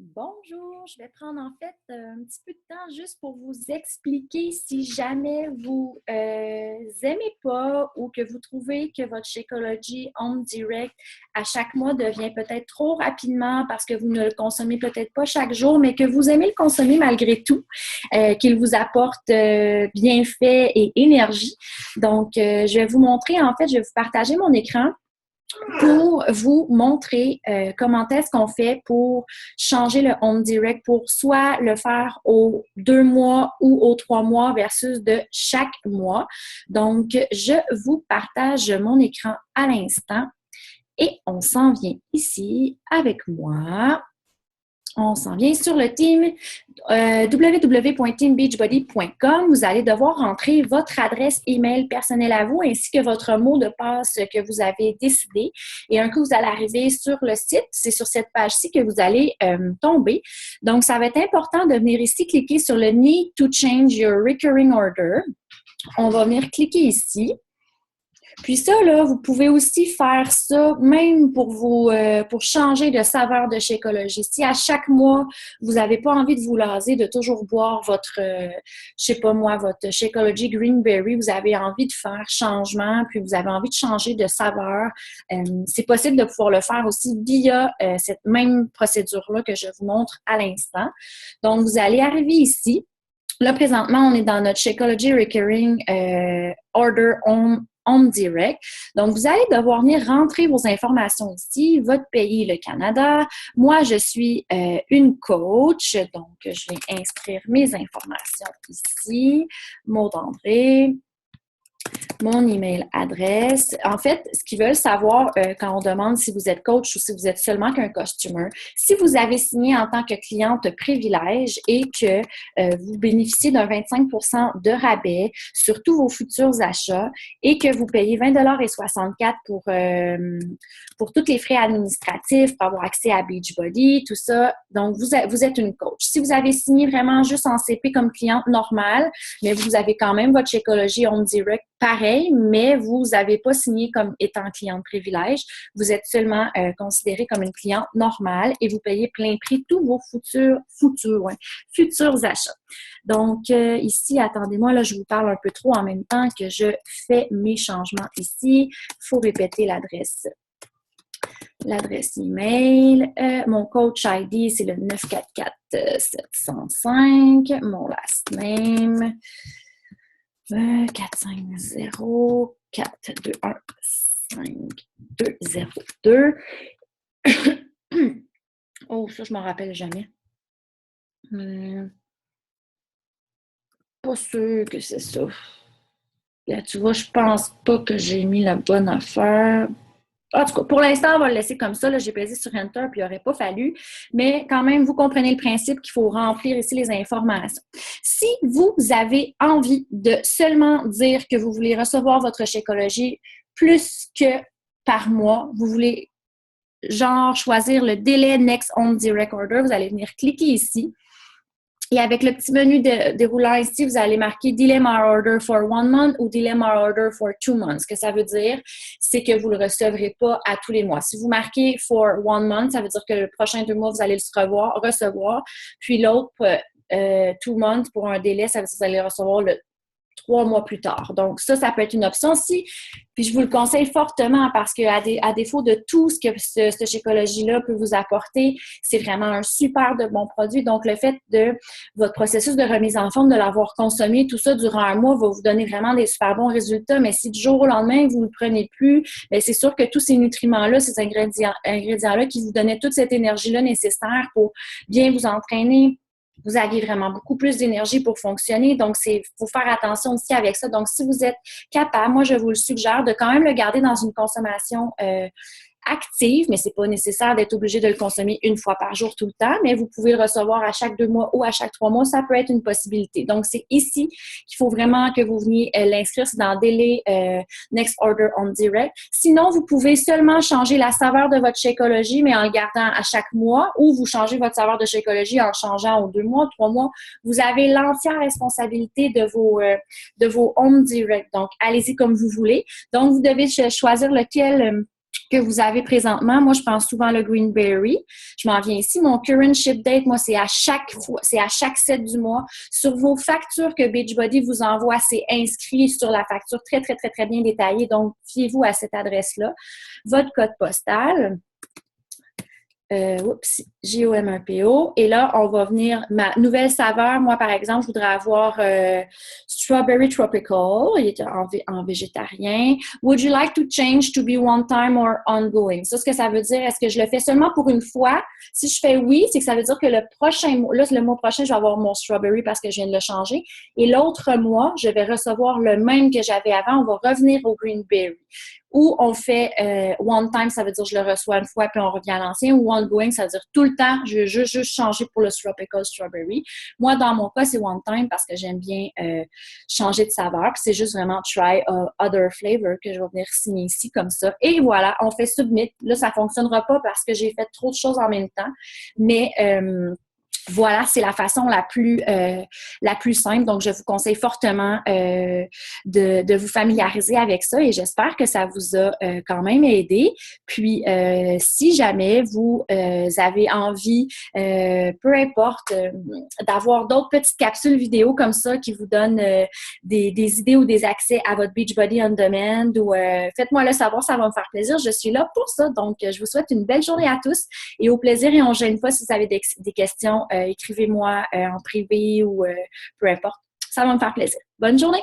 Bonjour, je vais prendre en fait un petit peu de temps juste pour vous expliquer si jamais vous aimez pas ou que vous trouvez que votre Shakeology Home Direct à chaque mois devient peut-être trop rapidement parce que vous ne le consommez peut-être pas chaque jour, mais que vous aimez le consommer malgré tout, qu'il vous apporte bienfaits et énergie. Donc, je vais vous montrer, en fait, je vais vous partager mon écran pour vous montrer comment est-ce qu'on fait pour changer le Home Direct pour soit le faire aux 2 mois ou aux 3 mois versus de chaque mois. Donc, je vous partage mon écran à l'instant et on s'en vient ici avec moi. On s'en vient sur le team www.teambeachbody.com. Vous allez devoir rentrer votre adresse email personnelle à vous ainsi que votre mot de passe que vous avez décidé. Et un coup, vous allez arriver sur le site. C'est sur cette page-ci que vous allez tomber. Donc, ça va être important de venir ici cliquer sur le Need to change your recurring order. On va venir cliquer ici. Puis ça, là, vous pouvez aussi faire ça même pour changer de saveur de Shakeology. Si à chaque mois, vous n'avez pas envie de vous laser, de toujours boire votre, je sais pas moi, votre Shakeology Greenberry, vous avez envie de faire changement, puis vous avez envie de changer de saveur, c'est possible de pouvoir le faire aussi via cette même procédure-là que je vous montre à l'instant. Donc, vous allez arriver ici. Là, présentement, on est dans notre Shakeology Recurring Order Home Direct. Donc, vous allez devoir venir rentrer vos informations ici, votre pays, le Canada. Moi, je suis une coach, donc je vais inscrire mes informations ici. Maud André, mon email adresse. En fait, ce qu'ils veulent savoir quand on demande si vous êtes coach ou si vous êtes seulement qu'un customer, si vous avez signé en tant que cliente privilège et que vous bénéficiez d'un 25% de rabais sur tous vos futurs achats et que vous payez 20,64 $ pour tous les frais administratifs, pour avoir accès à Beachbody, tout ça. Donc, vous êtes une coach. Si vous avez signé vraiment juste en CP comme cliente normale, mais vous avez quand même votre Shakeology Home Direct pareil, mais vous n'avez pas signé comme étant cliente privilège. Vous êtes seulement considéré comme une cliente normale et vous payez plein prix tous vos futurs achats. Donc, ici, attendez-moi, là, je vous parle un peu trop en même temps que je fais mes changements ici. Il faut répéter l'adresse email. Mon coach ID, c'est le 944-705. Mon last name, 450-421-5202. Oh, ça, je m'en rappelle jamais. Pas sûr que c'est ça. Là, tu vois, je pense pas que j'ai mis la bonne affaire. En tout cas, pour l'instant, on va le laisser comme ça. Là, j'ai pesé sur Enter, puis il n'aurait pas fallu. Mais quand même, vous comprenez le principe qu'il faut remplir ici les informations. Si vous avez envie de seulement dire que vous voulez recevoir votre Shakeology plus que par mois, vous voulez genre choisir le délai Next Home Direct Order, vous allez venir cliquer ici. Et avec le petit menu déroulant ici, vous allez marquer Delay my order for 1 month ou Delay my order for 2 months. Ce que ça veut dire, c'est que vous ne le recevrez pas à tous les mois. Si vous marquez for 1 month, ça veut dire que le prochain 2 mois, vous allez le recevoir. Puis l'autre, 2 months pour un délai, ça veut dire que vous allez recevoir le 3 mois plus tard. Donc, ça peut être une option aussi. Puis, je vous le conseille fortement parce qu'à défaut de tout ce que ce Shakeology-là peut vous apporter, c'est vraiment un super de bon produit. Donc, le fait de votre processus de remise en forme, de l'avoir consommé, tout ça durant un mois va vous donner vraiment des super bons résultats. Mais si du jour au lendemain, vous ne le prenez plus, bien, c'est sûr que tous ces nutriments-là, ces ingrédients-là qui vous donnaient toute cette énergie-là nécessaire pour bien vous entraîner, vous aviez vraiment beaucoup plus d'énergie pour fonctionner. Donc, il faut faire attention aussi avec ça. Donc, si vous êtes capable, moi, je vous le suggère de quand même le garder dans une consommation active, mais c'est pas nécessaire d'être obligé de le consommer une fois par jour tout le temps, mais vous pouvez le recevoir à chaque 2 mois ou à chaque 3 mois, ça peut être une possibilité. Donc, c'est ici qu'il faut vraiment que vous veniez l'inscrire, c'est dans Daily Next Order on Direct. Sinon, vous pouvez seulement changer la saveur de votre Shakeology, mais en le gardant à chaque mois, ou vous changez votre saveur de Shakeology en changeant aux 2 mois, 3 mois. Vous avez l'entière responsabilité de vos Home Direct. Donc, allez-y comme vous voulez. Donc, vous devez choisir lequel que vous avez présentement. Moi, je prends souvent le Greenberry. Je m'en viens ici. Mon current ship date, moi, c'est à chaque fois, c'est à chaque 7 du mois. Sur vos factures que Beachbody vous envoie, c'est inscrit sur la facture très, très, très, très bien détaillé. Donc, fiez-vous à cette adresse-là. Votre code postal. GOM1PO. Et là, on va venir, ma nouvelle saveur, moi, par exemple, je voudrais avoir Strawberry Tropical, il est en végétarien. Would you like to change to be one time or ongoing? Ça, ce que ça veut dire, est-ce que je le fais seulement pour une fois? Si je fais oui, c'est que ça veut dire que le mois prochain, je vais avoir mon Strawberry parce que je viens de le changer. Et l'autre mois, je vais recevoir le même que j'avais avant. On va revenir au Greenberry. Ou on fait one time, ça veut dire je le reçois une fois puis on revient à l'ancien. Ou ongoing, ça veut dire tout le temps, je veux juste changer pour le Tropical Strawberry. Moi, dans mon cas, c'est one time parce que j'aime bien changer de saveur. Puis c'est juste vraiment try other flavor que je vais venir signer ici comme ça. Et voilà, on fait submit. Là, ça ne fonctionnera pas parce que j'ai fait trop de choses en même temps. Mais voilà, c'est la façon la plus simple. Donc, je vous conseille fortement de vous familiariser avec ça et j'espère que ça vous a quand même aidé. Puis, si jamais vous avez envie, peu importe, d'avoir d'autres petites capsules vidéo comme ça qui vous donnent des idées ou des accès à votre Beachbody on Demand ou faites-moi le savoir, ça va me faire plaisir. Je suis là pour ça. Donc, je vous souhaite une belle journée à tous et au plaisir et on ne gêne pas si vous avez des questions. Écrivez-moi en privé ou peu importe. Ça va me faire plaisir. Bonne journée!